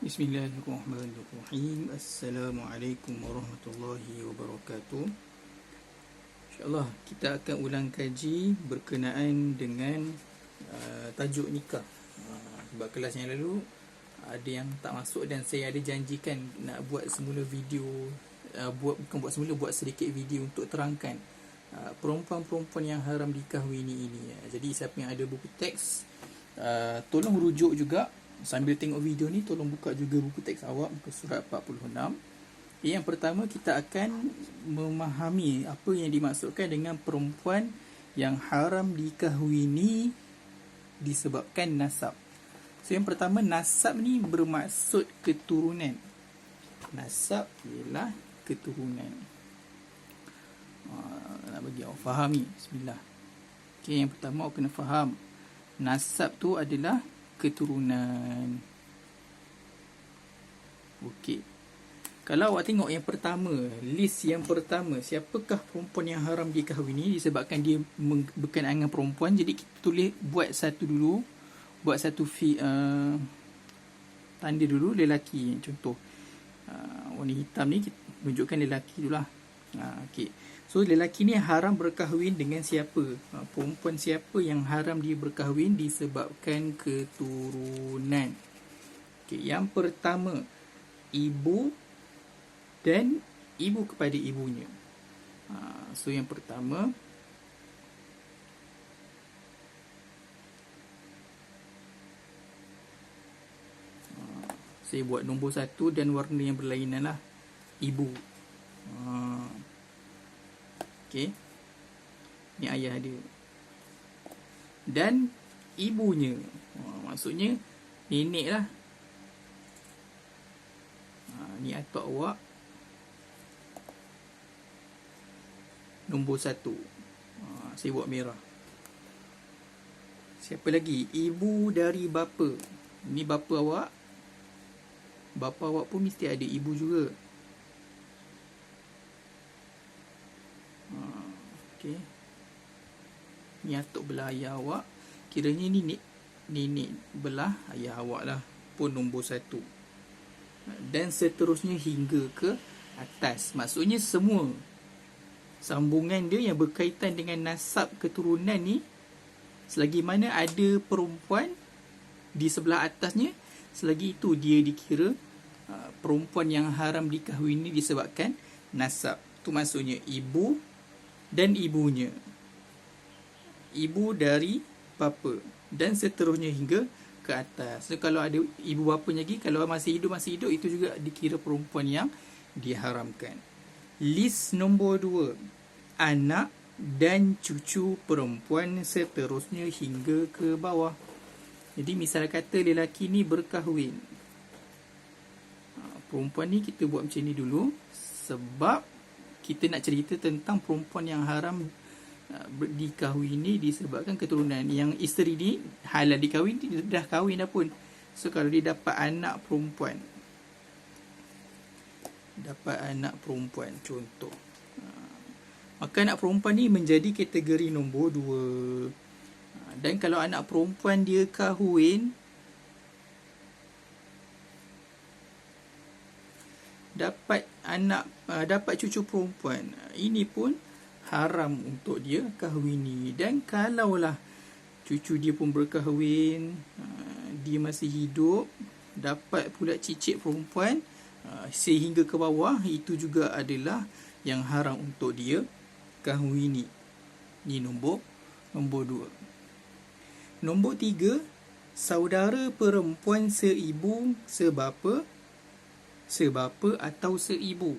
Bismillahirrahmanirrahim. Assalamualaikum warahmatullahi wabarakatuh. InsyaAllah kita akan ulang kaji berkenaan dengan tajuk nikah. Sebab kelas yang lalu ada yang tak masuk dan saya ada janjikan nak buat semula video, buat sedikit video untuk terangkan perempuan-perempuan yang haram dikahwini ini. Jadi siapa yang ada buku teks, tolong rujuk juga. Sambil tengok video ni, tolong buka juga buku teks awak, muka surat 46. Yang pertama, kita akan memahami apa yang dimaksudkan dengan perempuan yang haram dikahwini disebabkan nasab. So, yang pertama, nasab ni bermaksud keturunan. Nasab ialah keturunan. Nak bagi awak faham ni. Bismillah. Okay, yang pertama awak kena faham. Nasab tu adalah keturunan. Okey. Kalau awak tengok yang pertama, list yang pertama, siapakah perempuan yang haram dikahwini disebabkan dia berkenaan dengan perempuan. Jadi kita tulis, buat satu dulu, buat satu tanda dulu lelaki. Contoh warna hitam ni kita tunjukkan lelaki dululah. Okey. So lelaki ni haram berkahwin dengan siapa? Perempuan siapa yang haram dia berkahwin disebabkan keturunan? Okay, yang pertama, ibu dan ibu kepada ibunya. So yang pertama, saya buat nombor 1 dan warna yang berlainan lah. Ibu. Okey. Ni ayah dia. Dan ibunya. Maksudnya nenek lah. Ni atuk awak. Nombor 1. Saya buat merah. Siapa lagi? Ibu dari bapa. Ni bapa awak. Bapa awak pun mesti ada ibu juga. Okay. Ni atuk belah ayah awak. Kiranya ni nenek belah ayah awak lah. Pun nombor 1. Dan seterusnya hingga ke atas. Maksudnya semua sambungan dia yang berkaitan dengan nasab keturunan ni, selagi mana ada perempuan di sebelah atasnya, selagi itu dia dikira perempuan yang haram dikahwini disebabkan nasab. Itu maksudnya ibu dan ibunya, ibu dari bapa, dan seterusnya hingga ke atas. So, kalau ada ibu bapanya lagi, kalau masih hidup, itu juga dikira perempuan yang diharamkan. List nombor 2, anak dan cucu perempuan seterusnya hingga ke bawah. Jadi misal kata lelaki ni berkahwin, perempuan ni kita buat macam ni dulu, sebab kita nak cerita tentang perempuan yang haram dikahwini disebabkan keturunan. Yang isteri ni halal dikahwin, dia dah kahwin dah pun. So kalau dia dapat anak perempuan, contoh, maka anak perempuan ni menjadi kategori nombor 2. Dan kalau anak perempuan dia kahwin, dapat cucu perempuan, ini pun haram untuk dia kahwini. Dan kalaulah cucu dia pun berkahwin, dia masih hidup, dapat pula cicit perempuan sehingga ke bawah, itu juga adalah yang haram untuk dia kahwini. Ini nombor 2. Nombor 3, saudara perempuan seibu, sebapa atau seibu.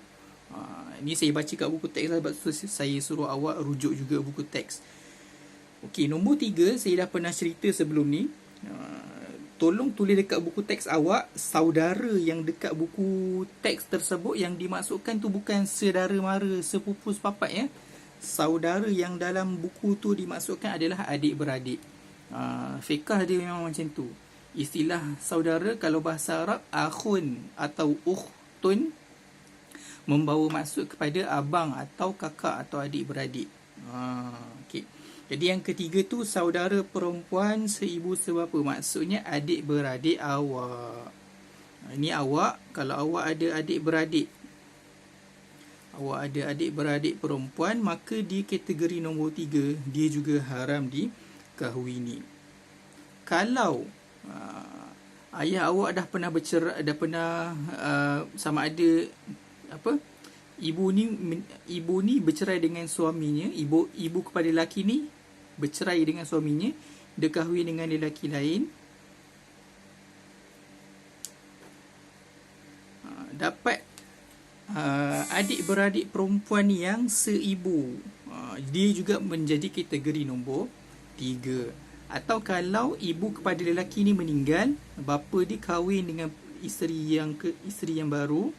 Ini saya baca kat buku teks lah, sebab tu saya suruh awak rujuk juga buku teks. Okey, nombor 3 saya dah pernah cerita sebelum ni. Tolong tulis dekat buku teks awak, saudara yang dekat buku teks tersebut yang dimaksudkan tu bukan saudara mara, sepupu sepapat ya. Saudara yang dalam buku tu dimaksudkan adalah adik-beradik. Fiqah dia memang macam tu. Istilah saudara kalau bahasa Arab, akhun atau ukhtun, membawa maksud kepada abang atau kakak atau adik-beradik. Okay. Jadi yang ketiga tu saudara perempuan seibu sebapa, maksudnya adik-beradik awak. Ini awak, kalau awak ada adik-beradik, awak ada adik-beradik perempuan, maka di kategori nombor 3, dia juga haram dikahwini. Kalau ayah awak dah pernah bercerai, dah pernah sama ada apa, ibu ni bercerai dengan suaminya, ibu kepada lelaki ni bercerai dengan suaminya, dia kahwin dengan lelaki lain, dapat adik-beradik perempuan yang seibu, dia juga menjadi kategori nombor 3. Atau kalau ibu kepada lelaki ni meninggal, bapa dia kahwin dengan isteri yang baru.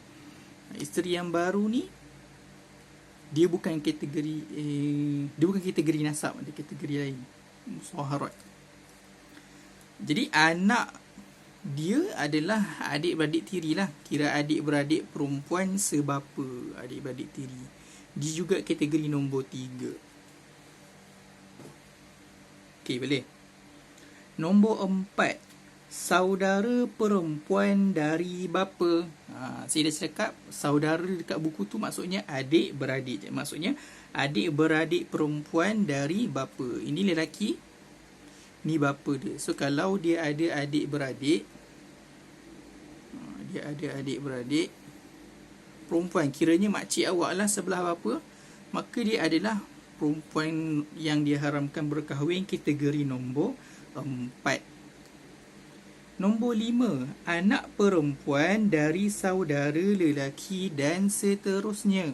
Isteri yang baru ni dia bukan kategori nasab, dia kategori lain, musaharat. Jadi anak dia adalah adik-beradik tiri lah, kira adik-beradik perempuan sebapa, adik-beradik tiri. Dia juga kategori nombor 3. Okey, boleh. Nombor 4, saudara perempuan dari bapa. Saya dah cakap saudara dekat buku tu maksudnya adik-beradik. Maksudnya adik-beradik perempuan dari bapa. Ini lelaki, ni bapa dia. So kalau dia ada adik-beradik, perempuan, kiranya makcik awak lah sebelah bapa, maka dia adalah perempuan yang diharamkan berkahwin, kategori nombor 4. Nombor 5, anak perempuan dari saudara lelaki dan seterusnya.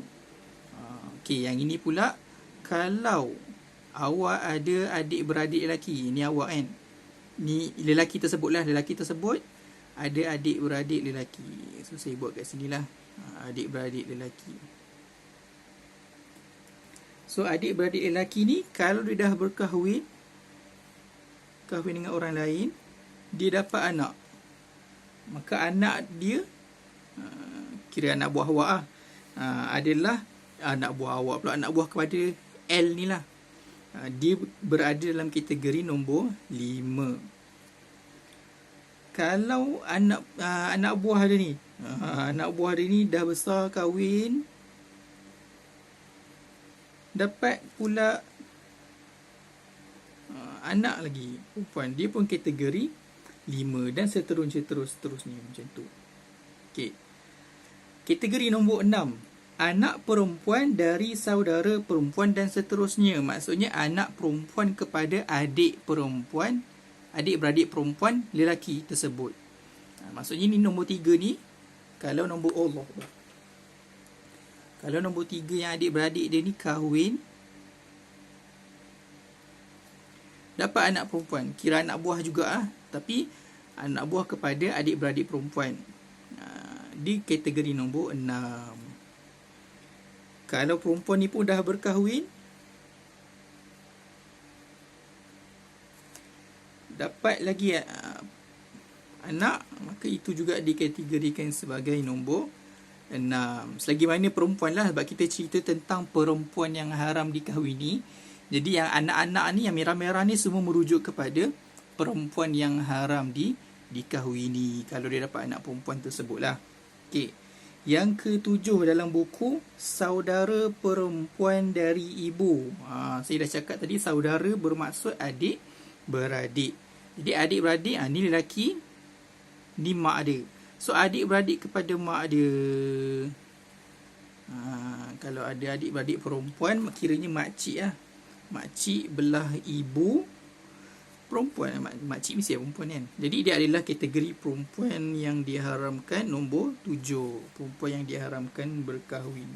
Okey, yang ini pula, kalau awak ada adik-beradik lelaki, ni awak kan, ni lelaki tersebut ada adik-beradik lelaki. So saya buat kat sini lah, adik-beradik lelaki. So adik-beradik lelaki ni, kalau dia dah kahwin dengan orang lain, dia dapat anak, maka anak dia, kira anak buah awak lah, adalah anak buah awak pula, anak buah kepada L ni lah, dia berada dalam kategori nombor 5. Kalau anak buah dia ni, dah besar, kahwin, dapat pula anak lagi perempuan, dia pun kategori 5, dan seterusnya macam tu. Okey. Kategori nombor 6, anak perempuan dari saudara perempuan dan seterusnya. Maksudnya anak perempuan kepada adik-beradik perempuan lelaki tersebut. Maksudnya ni nombor 3 ni, kalau nombor 3 yang adik-beradik dia ni kahwin, dapat anak perempuan, kira anak buah juga tapi anak buah kepada adik-beradik perempuan, di kategori nombor 6. Kalau perempuan ni pun dah berkahwin, dapat lagi anak, maka itu juga dikategorikan sebagai nombor 6. Selagi mana perempuan lah, sebab kita cerita tentang perempuan yang haram dikahwini. Jadi yang anak-anak ni, yang merah-merah ni, semua merujuk kepada perempuan yang haram dikahwini, kalau dia dapat anak perempuan tersebut lah. Okey. Yang ke-7 dalam buku, saudara perempuan dari ibu. Saya dah cakap tadi, saudara bermaksud adik-beradik. Jadi adik-beradik, ni lelaki, ni mak dia. So adik-beradik kepada mak dia. Kalau ada adik-beradik perempuan, kiranya makcik lah. Makcik belah ibu perempuan, makcik mesti perempuan kan. Jadi dia adalah kategori perempuan yang diharamkan nombor 7. Perempuan yang diharamkan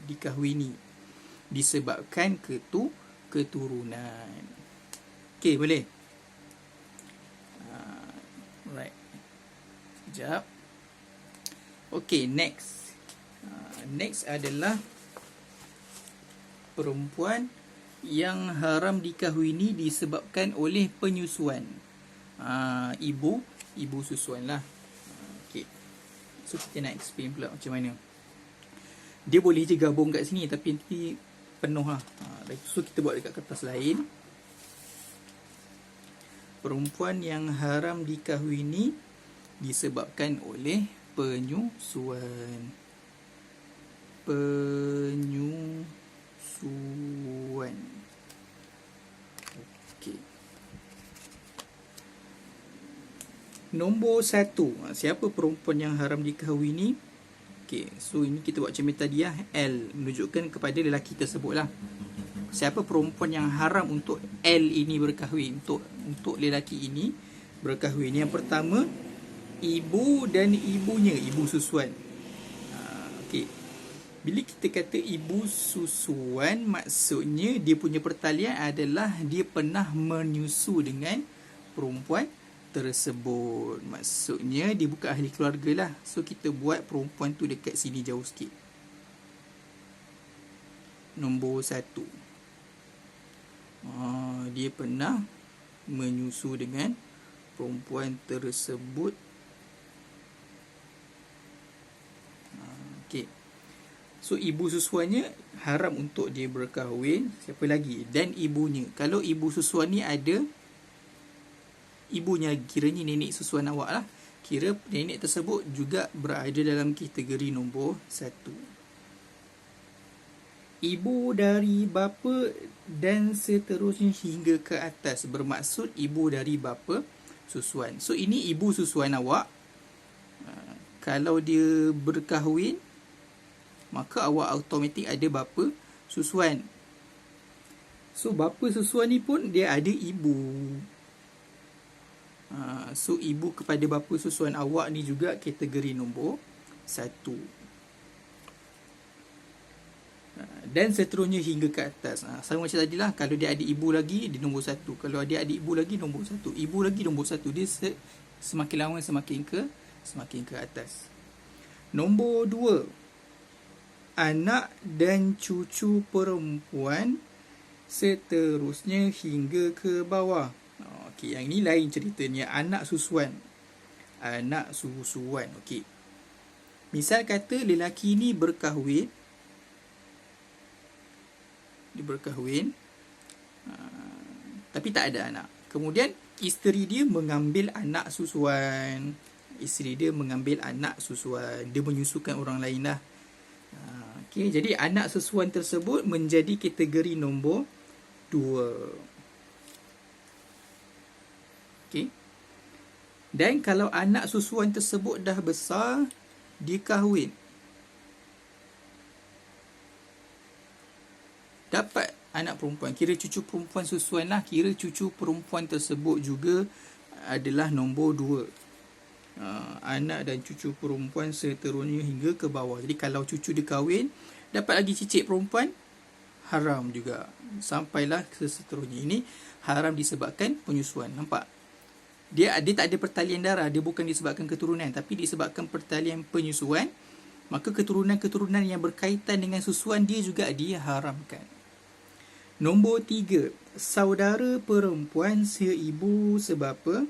dikahwini disebabkan keturunan. Okey, boleh? Right. Sekejap. Okey, next. Next adalah perempuan yang haram dikahwini disebabkan oleh penyusuan. Ibu susuan lah. Okay. So kita nak explain pula macam mana. Dia boleh je gabung kat sini, tapi nanti penuh lah. So kita buat dekat kertas lain. Perempuan yang haram dikahwini disebabkan oleh penyusuan. Okey. Nombor 1. Siapa perempuan yang haram dikahwini? Okey, so ini kita buat macam tadi lah. L menunjukkan kepada lelaki tersebut lah. Siapa perempuan yang haram untuk L ini berkahwin, untuk lelaki ini berkahwin? Yang pertama, ibu dan ibunya, ibu susuan. Okey. Bila kita kata ibu susuan, maksudnya dia punya pertalian adalah dia pernah menyusu dengan perempuan tersebut. Maksudnya dia bukan ahli keluarga lah. So kita buat perempuan tu dekat sini jauh sikit. Nombor 1. Dia pernah menyusu dengan perempuan tersebut. Okey. So ibu susuannya haram untuk dia berkahwin. Siapa lagi? Dan ibunya. Kalau ibu susuan ni ada ibunya, kiranya nenek susuan awak lah, kira nenek tersebut juga berada dalam kategori nombor 1. Ibu dari bapa dan seterusnya hingga ke atas, bermaksud ibu dari bapa susuan. So ini ibu susuan awak. Kalau dia berkahwin, maka awak automatik ada bapa susuan. So bapa susuan ni pun dia ada ibu. So ibu kepada bapa susuan awak ni juga kategori nombor 1. Dan seterusnya hingga ke atas. Sama macam tadi lah. Kalau dia ada ibu lagi, dia nombor 1. Kalau dia ada ibu lagi, nombor 1. Ibu lagi nombor 1. Dia semakin lama semakin ke atas. Nombor 2. Anak dan cucu perempuan, seterusnya hingga ke bawah. Okey, yang ini lain ceritanya. Anak susuan. Okey. Misal kata lelaki ni berkahwin. Dia berkahwin, tapi tak ada anak. Kemudian isteri dia mengambil anak susuan. Dia menyusukan orang lain lah. Okey, jadi anak susuan tersebut menjadi kategori nombor 2. Okay. Dan kalau anak susuan tersebut dah besar, dia kahwin, dapat anak perempuan, kira cucu perempuan susuan lah, kira cucu perempuan tersebut juga adalah nombor 2. Anak dan cucu perempuan seterusnya hingga ke bawah. Jadi kalau cucu dia kahwin, dapat lagi cicit perempuan, haram juga. Sampailah ke seterusnya. Ini haram disebabkan penyusuan. Nampak? Dia tak ada pertalian darah. Dia bukan disebabkan keturunan, tapi disebabkan pertalian penyusuan. Maka keturunan-keturunan yang berkaitan dengan susuan dia juga diharamkan. Nombor 3. Saudara perempuan seibu sebapa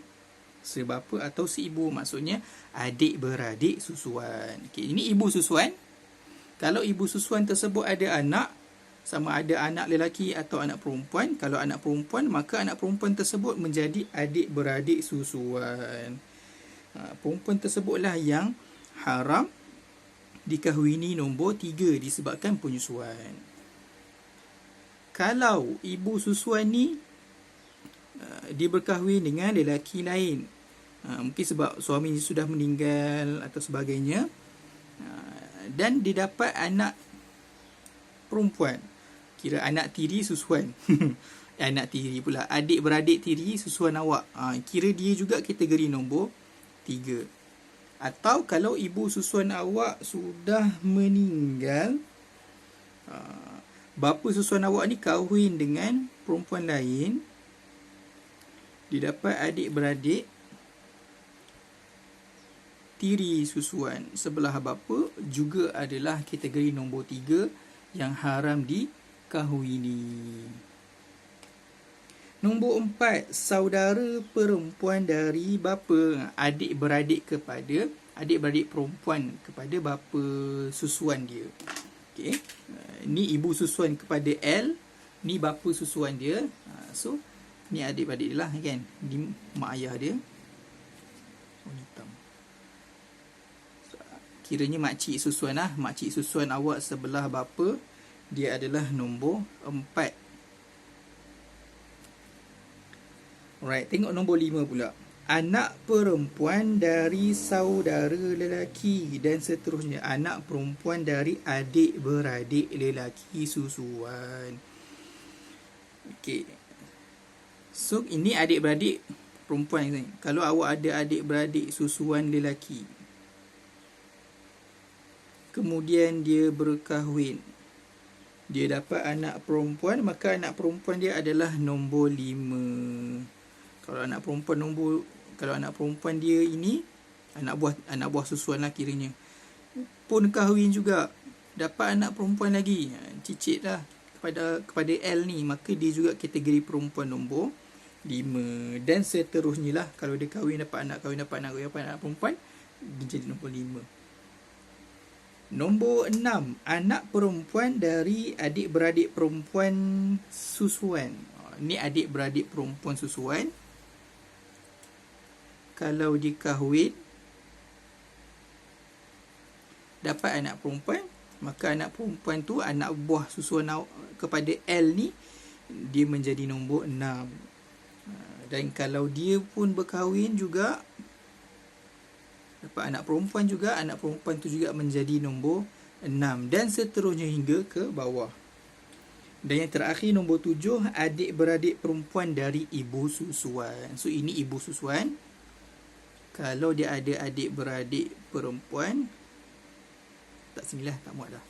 atau seibu, maksudnya adik-beradik susuan. Okay, ini ibu susuan. Kalau ibu susuan tersebut ada anak, sama ada anak lelaki atau anak perempuan. Kalau anak perempuan, maka anak perempuan tersebut menjadi adik-beradik susuan. Perempuan tersebutlah yang haram dikahwini nombor 3 disebabkan penyusuan. Kalau ibu susuan ni dia berkahwin dengan lelaki lain, mungkin sebab suami sudah meninggal atau sebagainya, dan dia dapat anak perempuan, kira anak tiri susuan. Anak tiri pula, adik-beradik tiri susuan awak, kira dia juga kategori nombor 3. Atau kalau ibu susuan awak sudah meninggal, bapa susuan awak ni kahwin dengan perempuan lain, dia dapat adik-beradik tiri susuan sebelah bapa, juga adalah kategori nombor 3 yang haram dikahwini. Nombor 4, saudara perempuan dari bapa, adik-beradik perempuan kepada bapa susuan dia. Okey. Ni ibu susuan kepada L, ni bapa susuan dia. So ni adik-beradik dia lah kan. Ni mak ayah dia. Hitam. So, kiranya makcik susuan lah. Makcik susuan awak sebelah bapa, dia adalah nombor 4. Alright, tengok nombor 5 pula. Anak perempuan dari saudara lelaki dan seterusnya. Anak perempuan dari adik-beradik lelaki susuan. Okey. So, ini adik-beradik perempuan ni. Kalau awak ada adik-beradik susuan lelaki, kemudian dia berkahwin, dia dapat anak perempuan, maka anak perempuan dia adalah nombor 5. Kalau anak perempuan dia ini anak buah susuan lah kiranya, pun kahwin juga, dapat anak perempuan lagi, cicit lah kepada L ni, maka dia juga kategori perempuan nombor 5. Dan seterusnya lah. Kalau dia kahwin dapat anak perempuan, dia jadi nombor 5. Nombor 6, anak perempuan dari adik-beradik perempuan susuan. Ni adik-beradik perempuan susuan. Kalau dia kahwin dapat anak perempuan, maka anak perempuan tu, anak buah susuan kepada L ni, dia menjadi nombor 6. Dan kalau dia pun berkahwin juga, dapat anak perempuan juga, anak perempuan tu juga menjadi nombor 6. Dan seterusnya hingga ke bawah. Dan yang terakhir nombor 7, adik-beradik perempuan dari ibu susuan. So ini ibu susuan. Kalau dia ada adik-beradik perempuan, tak sinilah, tak muat dah.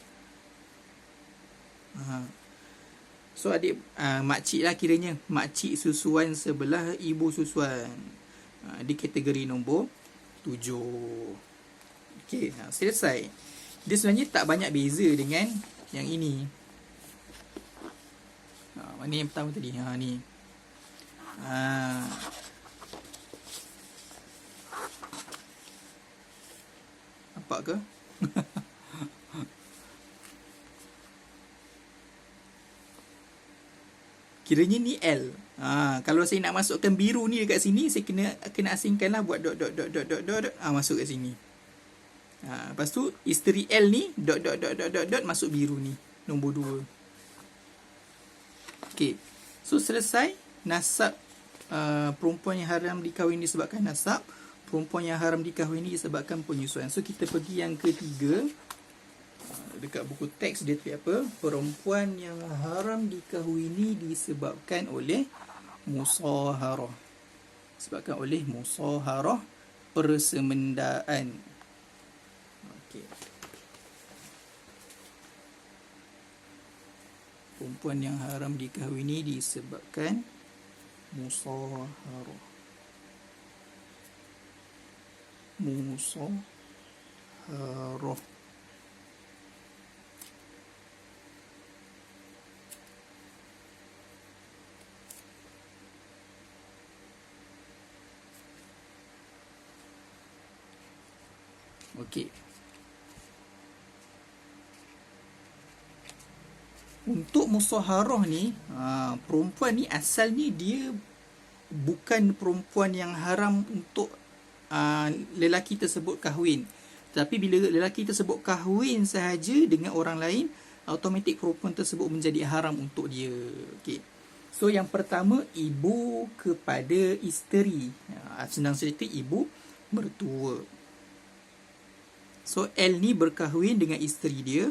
So makcik lah kiranya, makcik susuan sebelah ibu susuan, di kategori nombor 7. Okey, selesai. Dia sebenarnya tak banyak beza dengan yang ini. Mana yang pertama tadi? Ni. Nampak ke? Kiranya ni L. Kalau saya nak masukkan biru ni dekat sini, saya kena asingkan lah, buat dot. Masuk kat sini. Lepas tu isteri L ni dot masuk biru ni, nombor 2. Okey. So selesai nasab perempuan yang haram dikahwini disebabkan nasab, perempuan yang haram dikahwini disebabkan penyusuan. So kita pergi yang ketiga. Dekat buku teks dia tulis apa? Perempuan yang haram dikahwini disebabkan oleh musaharah. Disebabkan oleh musaharah, persemendaan. Okey. Perempuan yang haram dikahwini disebabkan musaharah. Musaharah. Okey. Untuk musaharah ni, perempuan ni asalnya dia bukan perempuan yang haram untuk lelaki tersebut kahwin. Tapi bila lelaki tersebut kahwin sahaja dengan orang lain, automatik perempuan tersebut menjadi haram untuk dia. Okey. So yang pertama, ibu kepada isteri. Senang cerita, ibu mertua. So L ni berkahwin dengan isteri dia.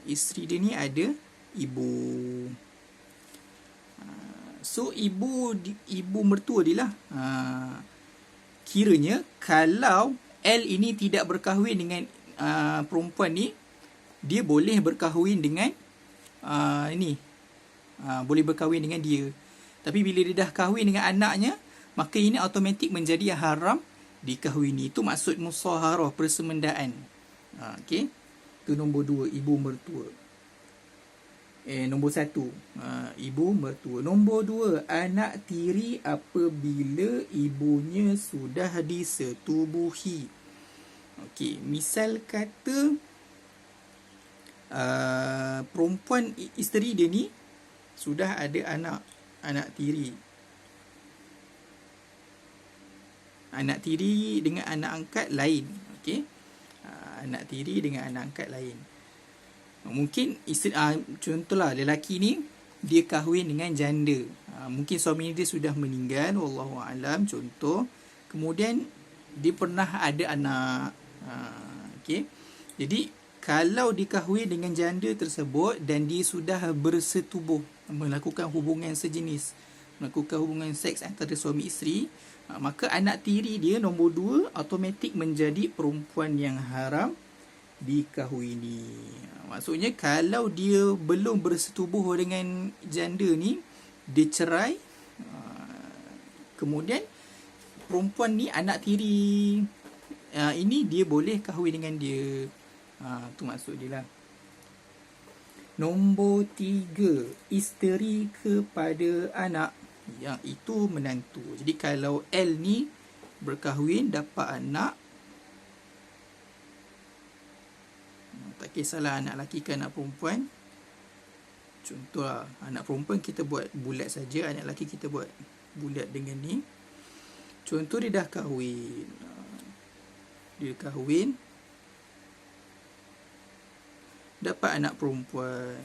Isteri dia ni ada ibu. So ibu mertua dia lah. Kiranya kalau L ini tidak berkahwin dengan perempuan ni, dia boleh berkahwin dengan boleh berkahwin dengan dia. Tapi bila dia dah kahwin dengan anaknya, maka ini automatik menjadi haram dikahwini. Itu maksud musaharah, persemendaan. Okey. Itu nombor 2, ibu mertua. Nombor 1, ibu mertua. Nombor 2, anak tiri apabila ibunya sudah disetubuhi. Okey, misal kata perempuan isteri dia ni sudah ada anak tiri. Anak tiri dengan anak angkat lain. Okey. Anak tiri dengan anak angkat lain. Mungkin contohlah lelaki ni dia kahwin dengan janda. Mungkin suami dia sudah meninggal, wallahu alam, contoh. Kemudian dia pernah ada anak. Okey. Jadi kalau dikahwin dengan janda tersebut dan dia sudah bersetubuh, melakukan hubungan sejenis, melakukan hubungan seks antara suami isteri, maka anak tiri dia nombor 2 automatik menjadi perempuan yang haram dikahwini. Maksudnya kalau dia belum bersetubuh dengan janda ni, dia cerai, kemudian perempuan ni anak tiri ini dia boleh kahwin dengan dia. Tu maksud dia lah. Nombor 3, isteri kepada anak, yang itu menantu. Jadi kalau L ni berkahwin dapat anak, tak kisahlah anak lelaki ke anak perempuan. Contoh lah, anak perempuan kita buat bulat saja, anak lelaki kita buat bulat dengan ni. Contoh dia dah kahwin. Dapat anak perempuan.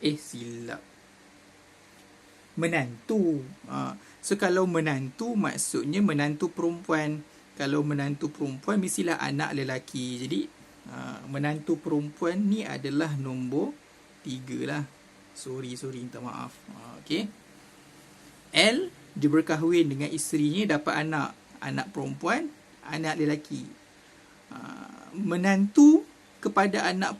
Silap. Menantu. So kalau menantu maksudnya menantu perempuan. Kalau menantu perempuan mestilah anak lelaki. Jadi menantu perempuan ni adalah nombor 3 lah. Sorry, minta maaf. Okey. L, dia berkahwin dengan isterinya, dapat anak perempuan, anak lelaki. Menantu kepada anak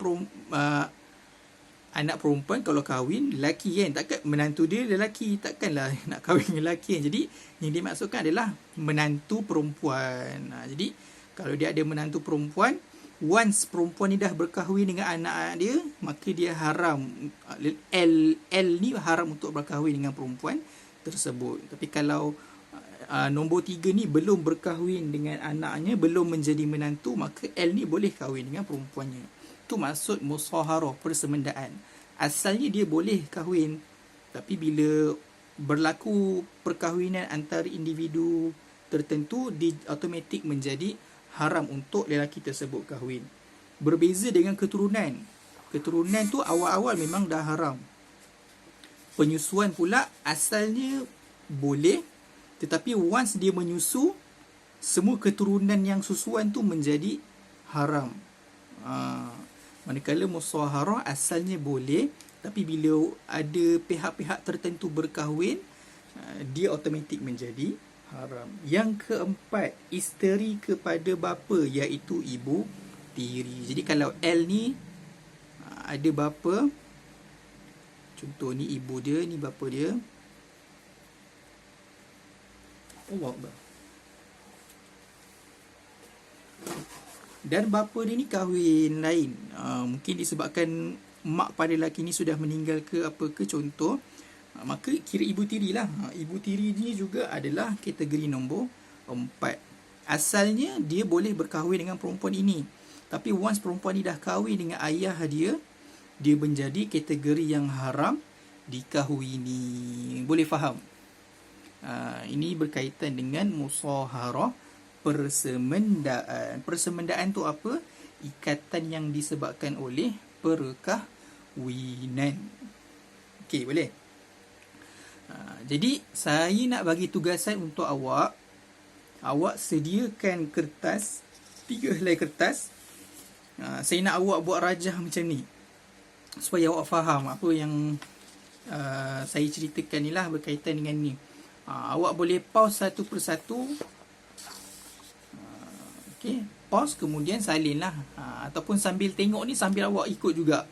perempuan kalau kahwin lelaki kan, takkan menantu dia lelaki, takkanlah nak kahwin dengan lelaki kan. Jadi yang dimaksudkan adalah menantu perempuan. Jadi kalau dia ada menantu perempuan, once perempuan ni dah berkahwin dengan anak dia, maka dia haram, L ni haram untuk berkahwin dengan perempuan tersebut. Tapi kalau nombor 3 ni belum berkahwin dengan anaknya, belum menjadi menantu, maka L ni boleh kahwin dengan perempuannya. Itu maksud musaharah, persemendaan. Asalnya dia boleh kahwin, tapi bila berlaku perkahwinan antara individu tertentu, dia automatik menjadi haram untuk lelaki tersebut kahwin. Berbeza dengan keturunan. Keturunan tu awal-awal memang dah haram. Penyusuan pula asalnya boleh, tetapi once dia menyusu, semua keturunan yang susuan tu menjadi haram. Manakala musaharah asalnya boleh, tapi bila ada pihak-pihak tertentu berkahwin, dia automatik menjadi haram. Yang keempat, isteri kepada bapa, iaitu ibu tiri. Jadi kalau L ni ada bapa, contoh ni ibu dia, ni bapa dia. Allah Akbar. Dan bapa dia ni kahwin lain. Mungkin disebabkan mak pada lelaki ni sudah meninggal ke apa ke, contoh. Maka kira ibu tiri lah. Ibu tiri ni juga adalah kategori nombor 4. Asalnya dia boleh berkahwin dengan perempuan ini. Tapi once perempuan ni dah kahwin dengan ayah dia, dia menjadi kategori yang haram dikahwini. Boleh faham? Ini berkaitan dengan musaharah, persemendaan. Persemendaan tu apa? Ikatan yang disebabkan oleh perkahwinan. Okey, boleh? Jadi saya nak bagi tugasan untuk awak. Awak sediakan kertas, 3 helai kertas. Saya nak awak buat rajah macam ni, supaya awak faham apa yang saya ceritakan ni lah berkaitan dengan ni. Awak boleh pause satu persatu. Okey, pause kemudian salin lah. Ataupun sambil tengok ni, sambil awak ikut juga.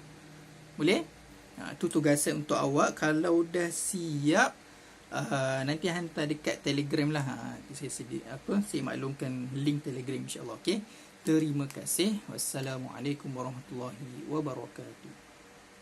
Boleh? Itu tugasan untuk awak. Kalau dah siap, nanti hantar dekat Telegram lah. Saya maklumkan link Telegram, insyaAllah. Okey. Terima kasih. Wassalamualaikum warahmatullahi wabarakatuh.